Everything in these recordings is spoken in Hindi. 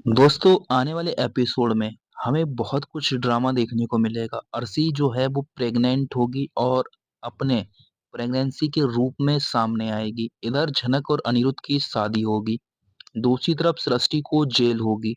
दोस्तों आने वाले एपिसोड में हमें बहुत कुछ ड्रामा देखने को मिलेगा। अर्शी जो है वो प्रेग्नेंट होगी और अपने प्रेगनेंसी के रूप में सामने आएगी। इधर झनक और अनिरुद्ध की शादी होगी, दूसरी तरफ सृष्टि को जेल होगी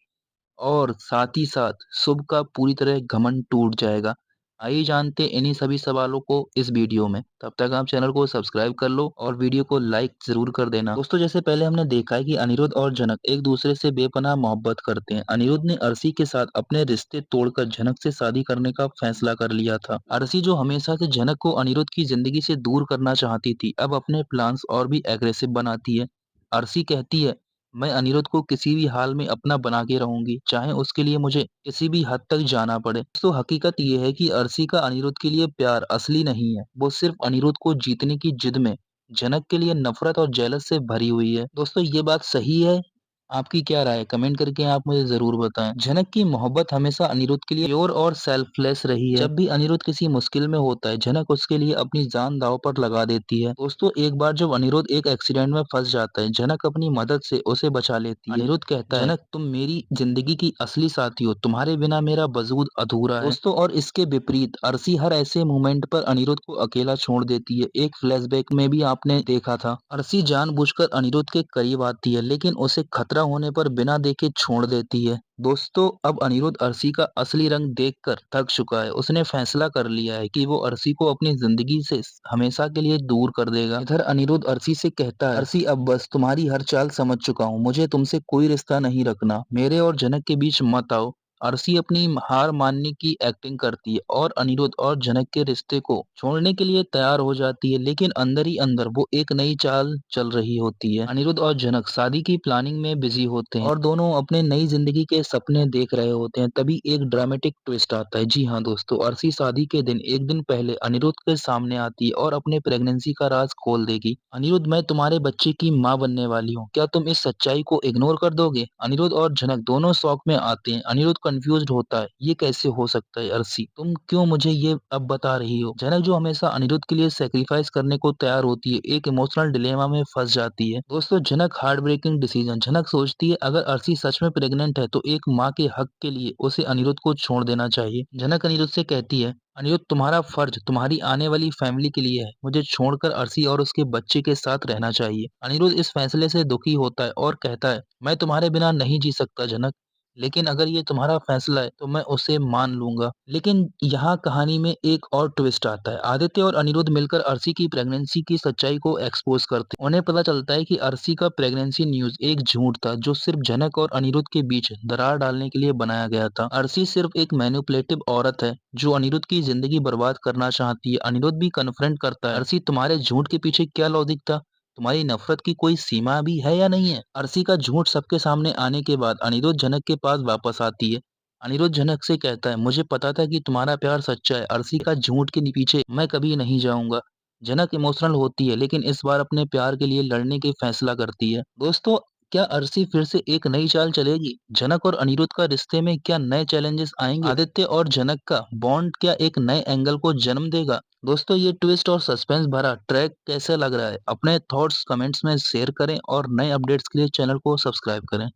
और साथ ही साथ शुभ का पूरी तरह घमंड टूट जाएगा। आइए जानते हैं इन्हीं सभी सवालों को इस वीडियो में। तब तक आप चैनल को सब्सक्राइब कर लो और वीडियो को लाइक जरूर कर देना। दोस्तों जैसे पहले हमने देखा है कि अनिरुद्ध और जनक एक दूसरे से बेपनाह मोहब्बत करते हैं। अनिरुद्ध ने अर्शी के साथ अपने रिश्ते तोड़कर जनक से शादी करने का फैसला कर लिया था। अर्शी जो हमेशा से जनक को अनिरुद्ध की जिंदगी से दूर करना चाहती थी, अब अपने प्लान्स और भी एग्रेसिव बनाती है। अर्शी कहती है, मैं अनिरुद्ध को किसी भी हाल में अपना बना के रहूंगी, चाहे उसके लिए मुझे किसी भी हद तक जाना पड़े। तो हकीकत ये है कि अर्शी का अनिरुद्ध के लिए प्यार असली नहीं है, वो सिर्फ अनिरुद्ध को जीतने की जिद में जनक के लिए नफरत और जेलस से भरी हुई है। दोस्तों ये बात सही है? आपकी क्या राय है? कमेंट करके आप मुझे जरूर बताएं। जनक की मोहब्बत हमेशा अनिरुद्ध के लिए प्योर और सेल्फलेस रही है। जब भी अनिरुद्ध किसी मुश्किल में होता है, जनक उसके लिए अपनी जान दांव पर लगा देती है। दोस्तों एक बार जब अनिरुद्ध एक एक्सीडेंट में फंस जाता है, जनक अपनी मदद से उसे बचा लेती है। अनिरुद्ध कहता है, जनक तुम मेरी जिंदगी की असली साथी हो, तुम्हारे बिना मेरा वजूद अधूरा है। दोस्तों और इसके विपरीत अर्शी हर ऐसे मोमेंट पर अनिरुद्ध को अकेला छोड़ देती है। एक फ्लैशबैक में भी आपने देखा था, अर्शी जानबूझकर अनिरुद्ध के करीब आती है लेकिन उसे खतरा होने पर बिना देखे छोड़ देती है। दोस्तों अब अनिरुद्ध अर्शी का असली रंग देखकर थक चुका है। उसने फैसला कर लिया है कि वो अर्शी को अपनी जिंदगी से हमेशा के लिए दूर कर देगा। इधर अनिरुद्ध अर्शी से कहता है, अर्शी अब बस, तुम्हारी हर चाल समझ चुका हूँ, मुझे तुमसे कोई रिश्ता नहीं रखना, मेरे और जनक के बीच मत आओ। अर्शी अपनी हार मानने की एक्टिंग करती है और अनिरुद्ध और जनक के रिश्ते को छोड़ने के लिए तैयार हो जाती है, लेकिन अंदर ही अंदर वो एक नई चाल चल रही होती है। अनिरुद्ध और जनक शादी की प्लानिंग में बिजी होते हैं और दोनों अपने नई जिंदगी के सपने देख रहे होते हैं। तभी एक ड्रामेटिक ट्विस्ट आता है। जी हाँ दोस्तों, अर्शी शादी के दिन एक दिन पहले अनिरुद्ध के सामने आती है और अपने प्रेगनेंसी का राज खोल देगी। अनिरुद्ध, मैं तुम्हारे बच्चे की माँ बनने वाली हूँ, क्या तुम इस सच्चाई को इग्नोर कर दोगे? अनिरुद्ध और जनक दोनों शॉक में आते हैं। अनिरुद्ध कंफ्यूज्ड होता है, ये कैसे हो सकता है अर्शी, तुम क्यों मुझे ये अब बता रही हो? जनक जो हमेशा अनिरुद्ध के लिए सेक्रीफाइस करने को तैयार होती है, एक इमोशनल डिलेमा में फंस जाती है। दोस्तों जनक हार्ट ब्रेकिंग डिसीजन। जनक सोचती है अगर अर्शी सच में प्रेग्नेंट है तो एक माँ के हक के लिए उसे अनिरुद्ध को छोड़ देना चाहिए। जनक अनिरुद्ध से कहती है, अनिरुद्ध तुम्हारा फर्ज तुम्हारी आने वाली फैमिली के लिए है, मुझे छोड़कर अर्शी और उसके बच्चे के साथ रहना चाहिए। अनिरुद्ध इस फैसले से दुखी होता है और कहता है, मैं तुम्हारे बिना नहीं जी सकता जनक, लेकिन अगर ये तुम्हारा फैसला है तो मैं उसे मान लूंगा। लेकिन यहाँ कहानी में एक और ट्विस्ट आता है। आदित्य और अनिरुद्ध मिलकर अर्शी की प्रेगनेंसी की सच्चाई को एक्सपोज करते हैं। उन्हें पता चलता है कि अर्शी का प्रेगनेंसी न्यूज एक झूठ था जो सिर्फ जनक और अनिरुद्ध के बीच दरार डालने के लिए बनाया गया था। अर्शी सिर्फ एक मैनिपुलेटिव औरत है जो अनिरुद्ध की जिंदगी बर्बाद करना चाहती है। अनिरुद्ध भी कन्फ्रंट करता है, अर्शी तुम्हारे झूठ के पीछे क्या लॉजिक था? तुम्हारी नफरत की कोई सीमा भी है या नहीं है? अर्शी का झूठ सबके सामने आने के बाद अनिरुद्ध जनक के पास वापस आती है। अनिरुद्ध जनक से कहता है, मुझे पता था कि तुम्हारा प्यार सच्चा है, अर्शी का झूठ के पीछे मैं कभी नहीं जाऊंगा। जनक इमोशनल होती है लेकिन इस बार अपने प्यार के लिए लड़ने की फैसला करती है। दोस्तों क्या अर्शी फिर से एक नई चाल चलेगी? जनक और अनिरुद्ध का रिश्ते में क्या नए चैलेंजेस आएंगे? आदित्य और जनक का बॉन्ड क्या एक नए एंगल को जन्म देगा? दोस्तों ये ट्विस्ट और सस्पेंस भरा ट्रैक कैसे लग रहा है? अपने थॉट्स कमेंट्स में शेयर करें और नए अपडेट्स के लिए चैनल को सब्सक्राइब करें।